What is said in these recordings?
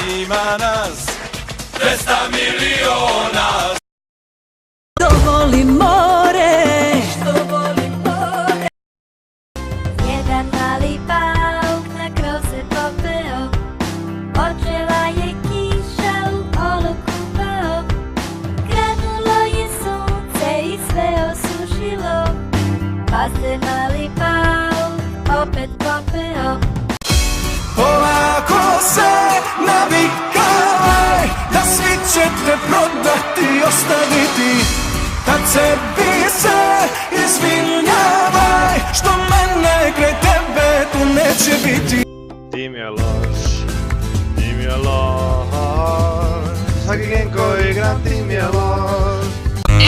ima nas 200 miliona. Što volim more, Jedan mali pauk na krov se popeo, počela je kiša u oloku pao, granulo je sunce i sve osušilo, pa se mali pauk opet popeo. Polako se navikaj, da svi će te prodati i ostaviti. Tad sebi se izvinjavaj, što mene kraj tebe tu neće biti. Ti mi je loš, ti mi je loš, svaki gen koji igram ti mi je loš.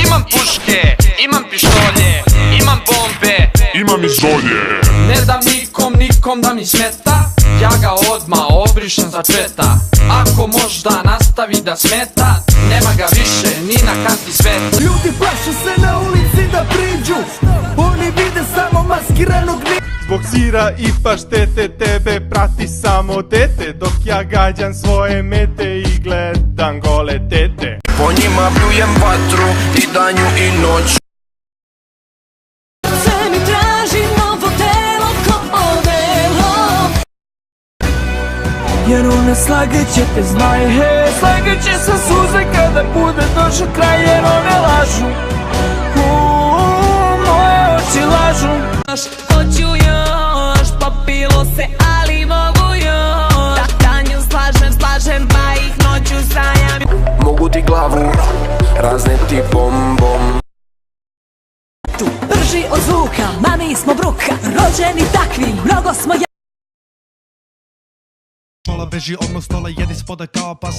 Imam puške, imam pištolje, imam bombe, imam i zolje. ne dam nikom da mi smeta, ja ga odmah obrišem za četa. Ako možda nastavi da smeta, nema ga više ni na karti sveta. Ljudi plaše se na ulici da priđu, oni vide samo maskiranog gnida. Zbog sira i paštete tebe prati samo dete, dok ja gađam svoje mete i gledam gole tete. Po njima pljujem vatru i danju i noć. sve mi traži novo telo ko odelo. Jer one slagat će te, znaj, he, slagat će se suze kada bude došao kraj, jer one lažu, moje oči lažu. Hoću još, popilo se, ali mogu još. Danju slažem, pa ih noću sanjam. Mogu ti glavu razneti bombom. Brži od zvuka, ma nismo bruka, rođeni takvi, mnogo smo Štola beži od stola, jedi spoda kao pas.